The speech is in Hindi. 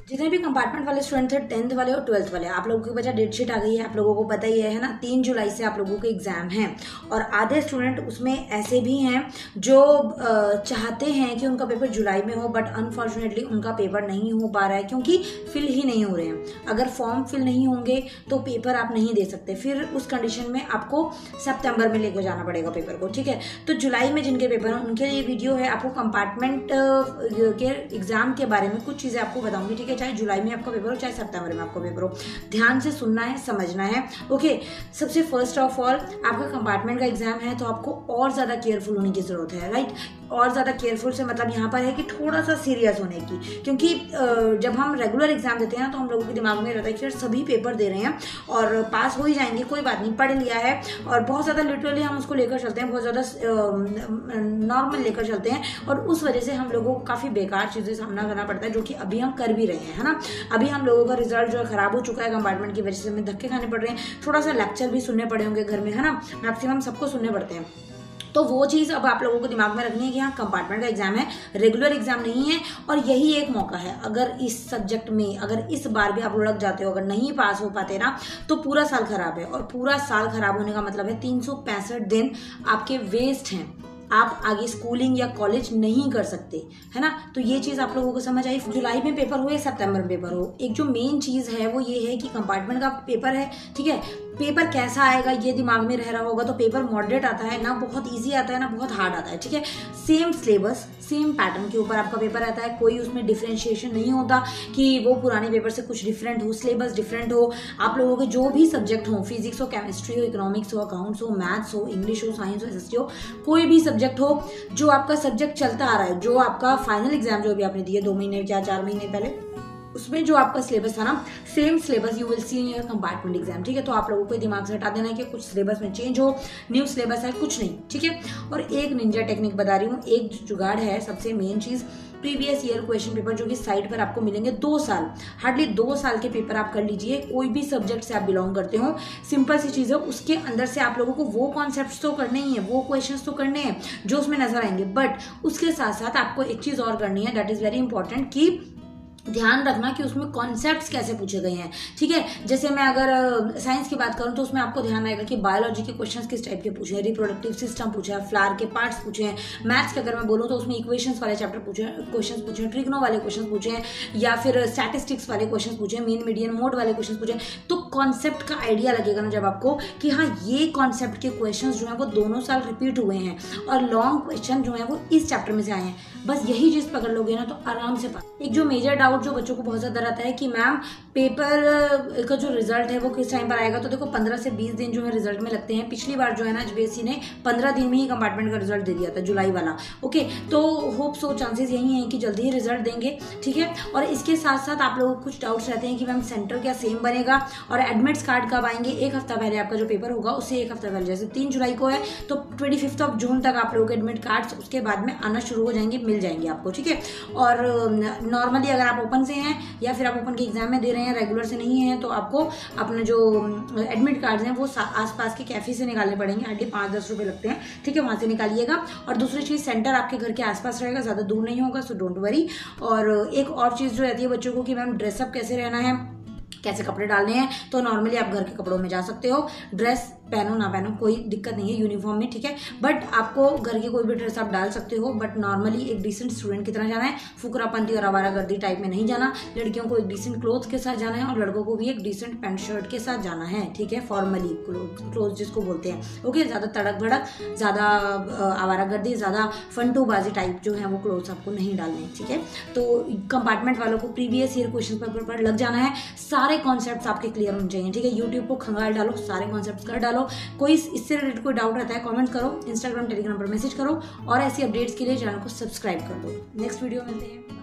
जितने भी कंपार्टमेंट वाले स्टूडेंट थे 10th वाले और 12th वाले, आप लोगों के बचा डेट शीट आ गई है, आप लोगों को पता ही है ना, 3 जुलाई से आप लोगों के एग्जाम हैं। और आधे स्टूडेंट उसमें ऐसे भी हैं जो चाहते हैं कि उनका पेपर जुलाई में हो, बट अनफॉर्चुनेटली उनका पेपर नहीं हो पा रहा है क्योंकि फिल ही नहीं हो रहे हैं। अगर फॉर्म फिल नहीं होंगे तो पेपर आप नहीं दे सकते, फिर उस कंडीशन में आपको सितंबर में लेकर जाना पड़ेगा पेपर को, ठीक है। तो जुलाई में जिनके पेपर हैं उनके लिए वीडियो है, आपको कंपार्टमेंट के एग्जाम के बारे में कुछ चीजें आपको बताऊंगी, ठीक है। चाहे जुलाई में आपका पेपर हो चाहे सितंबर में आपका पेपर हो, ध्यान से सुनना है, समझना है, ओके। सबसे फर्स्ट ऑफ ऑल आपका कंपार्टमेंट का एग्जाम है तो आपको और ज्यादा केयरफुल होने की जरूरत है, राइट। और ज्यादा केयरफुल से मतलब यहाँ पर है कि थोड़ा सा सीरियस होने की, क्योंकि जब हम रेगुलर एग्जाम देते हैं तो हम लोगों के दिमाग में रहता है कि सभी पेपर दे रहे हैं और पास हो ही जाएंगे, कोई बात नहीं, पढ़ लिया है, और बहुत ज्यादा लिटरली हम उसको लेकर चलते हैं, बहुत ज्यादा नॉर्मल लेकर चलते हैं, और उस वजह से हम लोगों को काफी बेकार चीजें सामना करना पड़ता है, जो कि अभी हम कर भी रहे हैं, है ना। अभी हम लोगों का रिजल्ट जो है खराब हो चुका है कंपार्टमेंट की वजह से, हमें धक्के खाने पड़ रहे हैं, थोड़ा सा लेक्चर भी सुनने पड़े होंगे घर में, है ना, मैक्सिमम सबको सुनने पड़ते हैं। तो वो चीज़ अब आप लोगों को दिमाग में रखनी है कि हाँ कंपार्टमेंट का एग्जाम है, रेगुलर एग्जाम नहीं है, और यही एक मौका है। अगर इस सब्जेक्ट में अगर इस बार भी आप लुढ़क जाते हो, अगर नहीं पास हो पाते ना, तो पूरा साल खराब है, और पूरा साल खराब होने का मतलब है 365 दिन आपके वेस्ट हैं, आप आगे स्कूलिंग या कॉलेज नहीं कर सकते, है ना। तो ये चीज आप लोगों को समझ आई। जुलाई में पेपर हो या सितंबर में पेपर हो, एक जो मेन चीज है वो ये है कि कंपार्टमेंट का पेपर है, ठीक है। पेपर कैसा आएगा ये दिमाग में रह रहा होगा, तो पेपर मॉडरेट आता है ना, बहुत इजी आता है ना बहुत हार्ड आता है, ठीक है। सेम सिलेबस सेम पैटर्न के ऊपर आपका पेपर आता है, कोई उसमें डिफरेंशिएशन नहीं होता कि वो पुराने पेपर से कुछ डिफरेंट हो, सिलेबस डिफरेंट हो। आप लोगों के जो भी सब्जेक्ट हो, फिजिक्स हो, केमिस्ट्री हो, इकोनॉमिक्स हो, अकाउंट्स हो, मैथ्स हो, इंग्लिश हो, साइंस हो, एसएसटी हो, कोई भी सब्जेक्ट हो, जो आपका सब्जेक्ट चलता आ रहा है, जो आपका फाइनल एग्जाम जो अभी आपने दिए 2 महीने या 4 महीने पहले, उसमें जो आपका सिलेबस था ना, same syllabus you will see in your compartment exam, ठीक है। तो आप लोगों को दिमाग से हटा देना है कि कुछ सिलेबस में चेंज हो, न्यू सिलेबस है, कुछ नहीं, ठीक है। और एक निंजा टेक्निक बता रही हूँ, एक जुगाड़ है, सबसे मेन चीज, प्रीवियस ईयर क्वेश्चन पेपर जो कि साइट पर आपको मिलेंगे 2 साल, हार्डली 2 साल के पेपर आप कर लीजिए, कोई भी सब्जेक्ट से आप बिलोंग करते हो, सिंपल सी चीज है, उसके अंदर से आप लोगों को वो कॉन्सेप्ट्स तो करने ही है, वो क्वेश्चंस तो करने हैं जो उसमें नजर आएंगे, बट उसके साथ साथ आपको एक चीज और करनी है, दैट इज वेरी इंपॉर्टेंट, कि ध्यान रखना कि उसमें कॉन्सेप्ट्स कैसे पूछे गए हैं, ठीक है। जैसे मैं अगर साइंस की बात करूं तो उसमें आपको ध्यान आएगा कि बायोलॉजी के क्वेश्चंस किस टाइप के पूछे हैं, रिप्रोडक्टिव सिस्टम पूछा है, फ्लावर के पार्ट्स पूछे हैं। मैथ्स के अगर मैं बोलूं तो उसमें इक्वेशंस वाले चैप्टर क्वेश्चंस पूछे हैं, ट्रिग्नो वाले क्वेश्चंस पूछे हैं, या फिर स्टैटिस्टिक्स वाले क्वेश्चंस पूछे हैं, मीन मीडियन मोड वाले क्वेश्चंस पूछे हैं। तो कॉन्सेप्ट का आइडिया लगेगा ना जब आपको कि हाँ ये कॉन्सेप्ट के क्वेश्चन जो है वो दोनों साल रिपीट हुए हैं, और लॉन्ग क्वेश्चन जो है वो इस चैप्टर में से आए हैं, बस यही चीज पकड़ लोगे ना तो आराम से पास। एक जो मेजर डाउट जो बच्चों को बहुत ज्यादा रहता है कि मैम पेपर का जो रिजल्ट है वो किस टाइम पर आएगा, तो देखो 15 से 20 दिन जो है रिजल्ट में लगते हैं। पिछली बार जो है ना एचबीएससी ने 15 दिन में ही कंपार्टमेंट का रिजल्ट दे दिया था, जुलाई वाला, ओके। तो होप सो चांसेस यही हैं कि जल्दी ही रिजल्ट देंगे, ठीक है। और इसके साथ साथ आप लोगों को कुछ डाउट्स रहते हैं कि मैम सेंटर क्या सेम बनेगा, और एडमिट्स कार्ड कब आएंगे। एक हफ्ता पहले आपका जो पेपर होगा उससे एक हफ्ता पहले, जैसे 3 जुलाई को है तो 25 जून तक आप लोगों के एडमिट कार्ड्स उसके बाद में आना शुरू हो जाएंगे, मिल जाएंगे आपको, ठीक है। और नॉर्मली अगर आप ओपन से हैं या फिर आप ओपन के एग्जाम में दे रहे हैं, रेगुलर से नहीं है, तो आपको अपने जो एडमिट कार्ड हैं वो आसपास के कैफे से निकालने पड़ेंगे, हार्डली 5-10 रुपए लगते हैं, ठीक है, वहां से निकालिएगा। और दूसरी चीज, सेंटर आपके घर के आसपास रहेगा, ज्यादा दूर नहीं होगा, सो डोंट वरी। और एक और चीज जो रहती है बच्चों को कि मैम ड्रेसअप कैसे रहना है, कैसे कपड़े डालने हैं, तो नॉर्मली आप घर के कपड़ों में जा सकते हो, ड्रेस पहनो ना पहनो कोई दिक्कत नहीं है, यूनिफॉर्म में, ठीक है। बट आपको घर की कोई भी ड्रेस आप डाल सकते हो, बट नॉर्मली एक डिसेंट स्टूडेंट की तरह जाना है, फुकरापंती और आवारागर्दी टाइप में नहीं जाना। लड़कियों को एक डिसेंट क्लोथ के साथ जाना है, और लड़कों को भी एक डिसेंट पैंट शर्ट के साथ जाना है, ठीक है, फॉर्मली क्लोथ जिसको बोलते हैं, ओके। ज्यादा तड़क भड़क, ज्यादा आवारागर्दी, ज्यादा फंटूबाजी टाइप जो है वो क्लोथ्स आपको नहीं डालने, ठीक है। तो कंपार्टमेंट वालों को प्रीवियस ईयर क्वेश्चन पेपर पर लग जाना है, सारे कॉन्सेप्ट्स आपके क्लियर होने चाहिए, ठीक है। यूट्यूब को खंगाल डालो, सारे कॉन्सेप्ट्स कर डालो। कोई इससे रिलेटेड कोई डाउट रहता है कमेंट करो, इंस्टाग्राम टेलीग्राम पर मैसेज करो, और ऐसी अपडेट्स के लिए चैनल को सब्सक्राइब कर दो। नेक्स्ट वीडियो मिलते हैं।